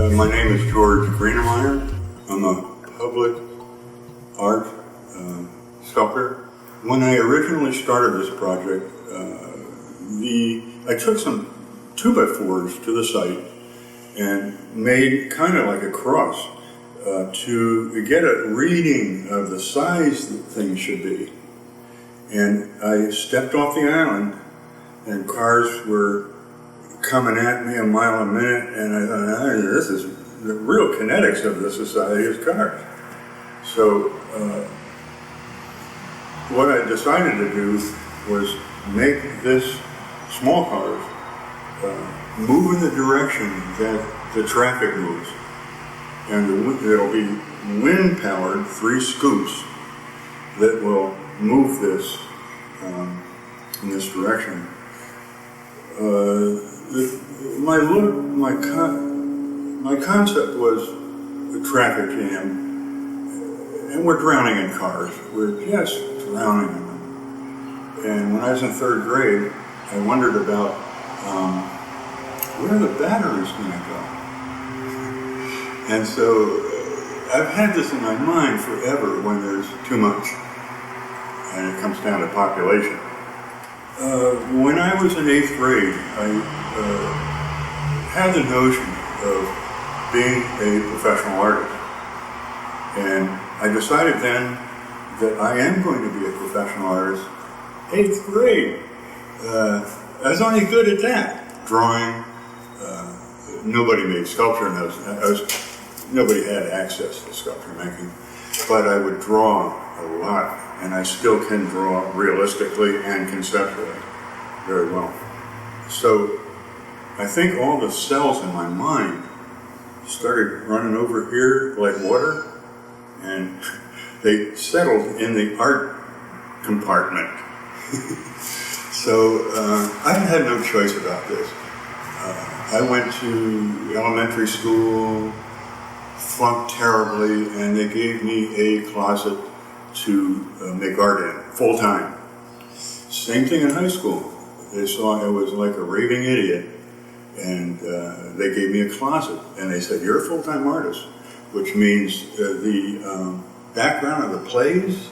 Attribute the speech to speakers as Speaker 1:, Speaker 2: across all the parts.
Speaker 1: My name is George Greenamyer. I'm a public art sculptor. When I originally started this project, I took some 2x4s to the site and made kind of like a cross to get a reading of the size that things should be. And I stepped off the island and cars were coming at me a mile a minute, and I thought, this is the real kinetics of the society is cars. So what I decided to do was make this small cars move in the direction that the traffic moves. And it'll be wind-powered 3 scoops that will move this in this direction. My concept was the traffic jam, and we're drowning in cars. We're just drowning in them. And when I was in 3rd grade, I wondered about where the batteries going to go. And so I've had this in my mind forever when there's too much, and it comes down to population. When I was in 8th grade, I had the notion of being a professional artist. And I decided then that I am going to be a professional artist. 8th grade. I was only good at that. Drawing. Nobody made sculpture in those. Nobody had access to sculpture making. But I would draw a lot. And I still can draw realistically and conceptually very well. So I think all the cells in my mind started running over here like water, and they settled in the art compartment. So I had no choice about this. I went to elementary school, flunked terribly, and they gave me a closet to make art in, full time. Same thing in high school. They saw I was like a raving idiot, and they gave me a closet, and they said, "You're a full-time artist," which means the background of the plays,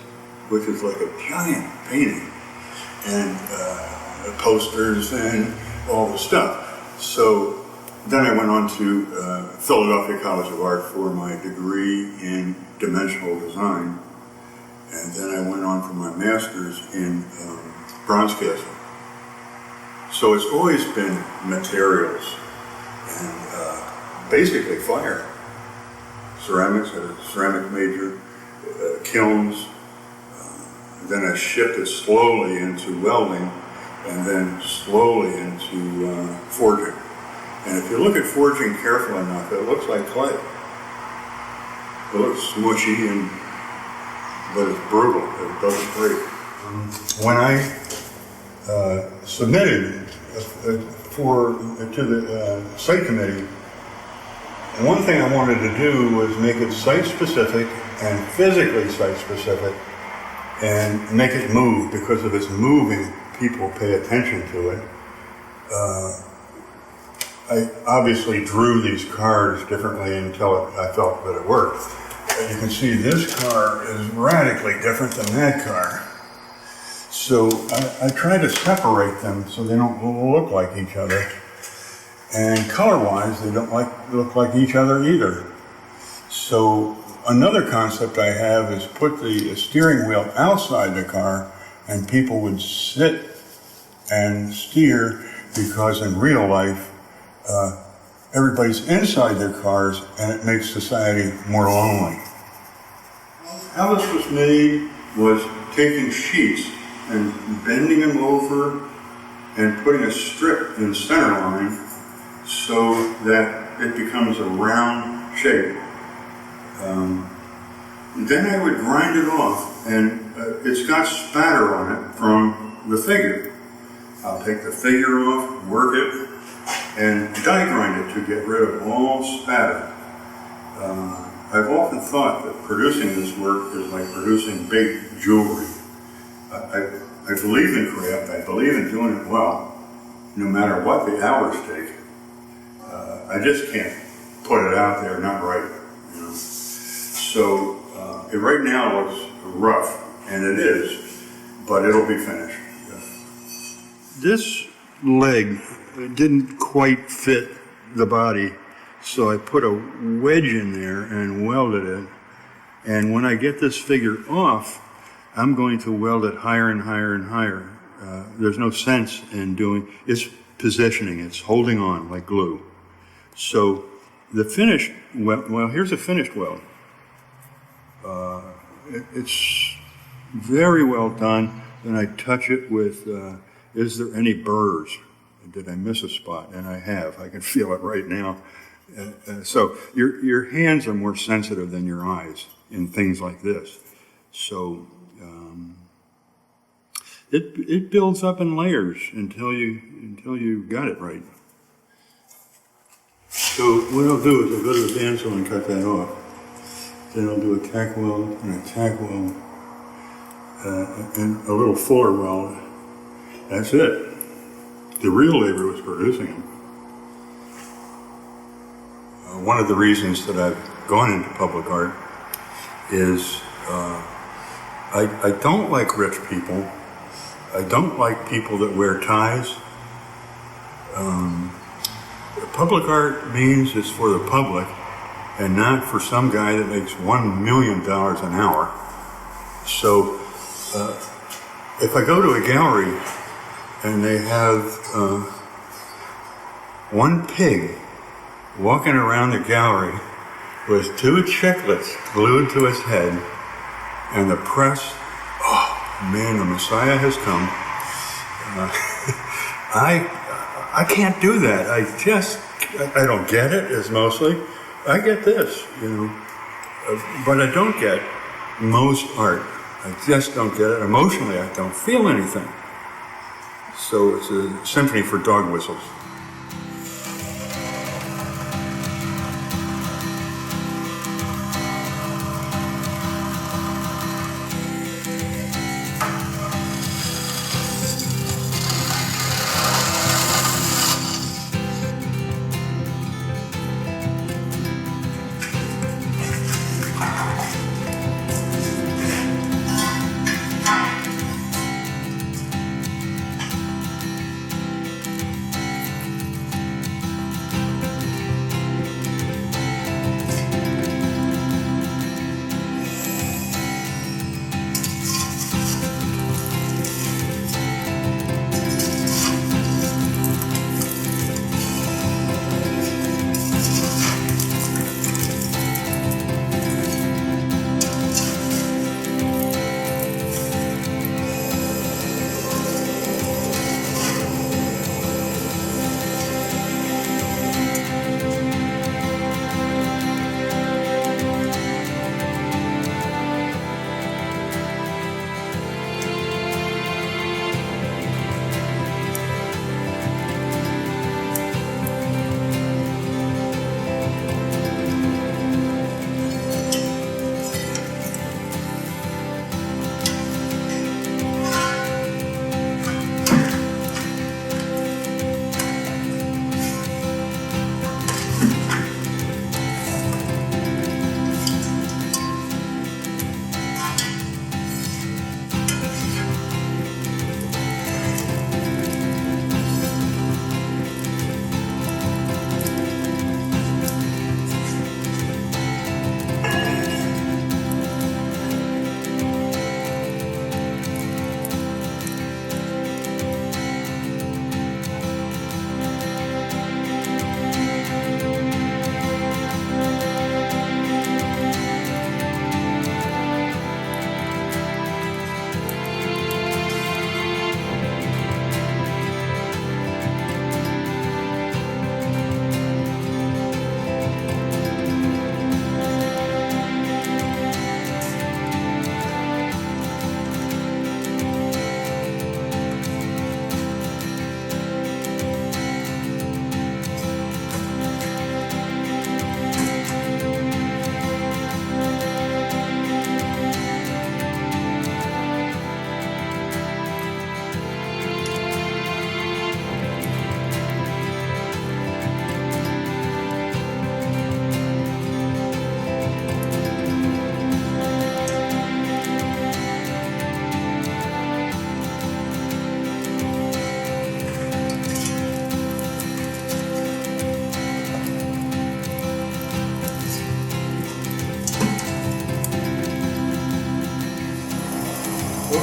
Speaker 1: which is like a giant painting, and posters and all the stuff. So then I went on to Philadelphia College of Art for my degree in dimensional design. And then I went on for my master's in bronze casting. So it's always been materials and basically fire. Ceramics, a ceramic major, kilns. Then I shifted slowly into welding and then slowly into forging. And if you look at forging carefully enough, it looks like clay. It looks smushy but it's brutal. It doesn't break. When I submitted to the site committee, one thing I wanted to do was make it site-specific and physically site-specific and make it move, because if it's moving, people pay attention to it. I obviously drew these cars differently until I felt that it worked. You can see this car is radically different than that car. So I try to separate them so they don't look like each other. And color-wise, they don't look like each other either. So another concept I have is put the steering wheel outside the car and people would sit and steer, because in real life, everybody's inside their cars and it makes society more lonely. How this was made was taking sheets and bending them over and putting a strip in the center line so that it becomes a round shape. Then I would grind it off, and it's got spatter on it from the figure. I'll take the figure off, work it, and die grind it to get rid of all spatter. I've often thought that producing this work is like producing big jewelry. I believe in craft, I believe in doing it well, no matter what the hours take. I just can't put it out there, not right. You know? So it right now looks rough, and it is, but it'll be finished. Yeah. This leg didn't quite fit the body, so I put a wedge in there and welded it. And when I get this figure off, I'm going to weld it higher and higher and higher. There's no sense in doing, it's positioning, it's holding on like glue. So the finished, well, here's a finished weld. It's very well done. Then I touch it with, is there any burrs? Did I miss a spot? And I have. I can feel it right now. So your hands are more sensitive than your eyes in things like this. So it builds up in layers until you got it right. So what I'll do is I'll go to the bandsaw and cut that off. Then I'll do a tack weld and a tack weld and a little fuller weld. That's it. The real labor was producing them. One of the reasons that I've gone into public art is I don't like rich people. I don't like people that wear ties. Public art means it's for the public and not for some guy that makes $1 million an hour. So if I go to a gallery and they have one pig walking around the gallery with 2 chiclets glued to his head, and the press, oh man, the Messiah has come. I can't do that. I don't get it, is mostly. I get this, you know, but I don't get most art. I just don't get it. Emotionally, I don't feel anything. So it's a symphony for dog whistles.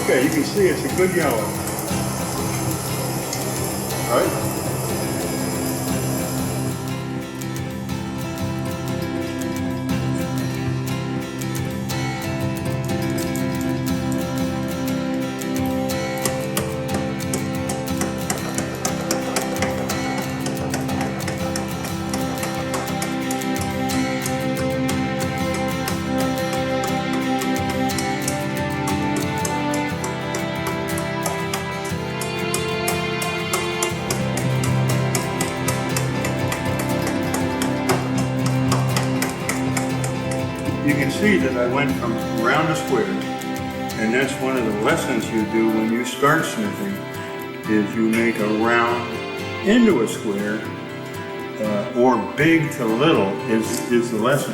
Speaker 1: Okay, you can see it's a good yellow. Right? You can see that I went from round to square, and that's one of the lessons you do when you start smithing, is you make a round into a square, or big to little is the lesson.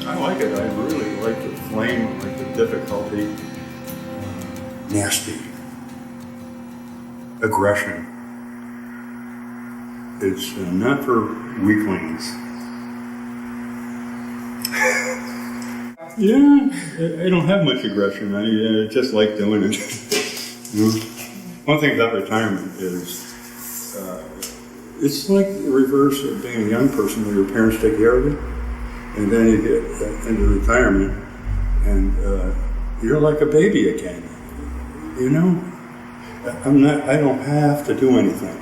Speaker 1: I like it. I really like the flame, I like the difficulty. Nasty. Aggression. It's not for weaklings. Yeah, I don't have much aggression. I just like doing it. You know? One thing about retirement is it's like the reverse of being a young person where your parents take care of you, and then you get into retirement and you're like a baby again. You know? I don't have to do anything.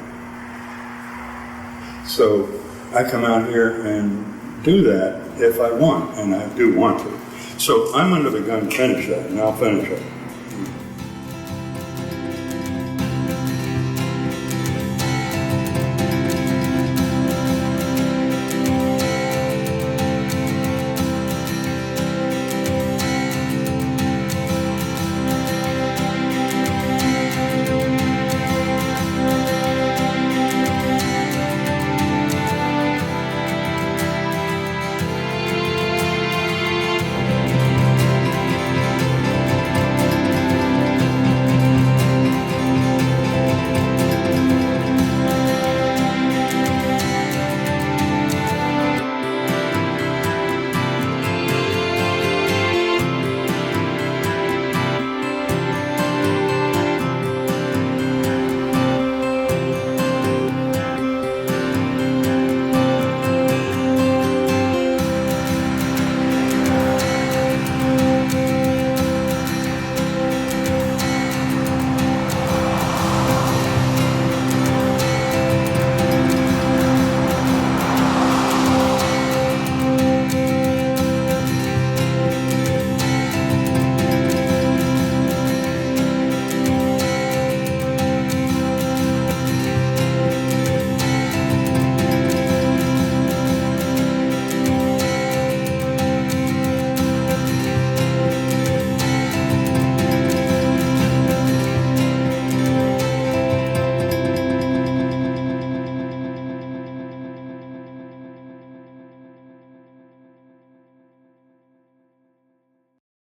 Speaker 1: So I come out here and do that if I want, and I do want to. So I'm under the gun to finish that, and I'll finish it.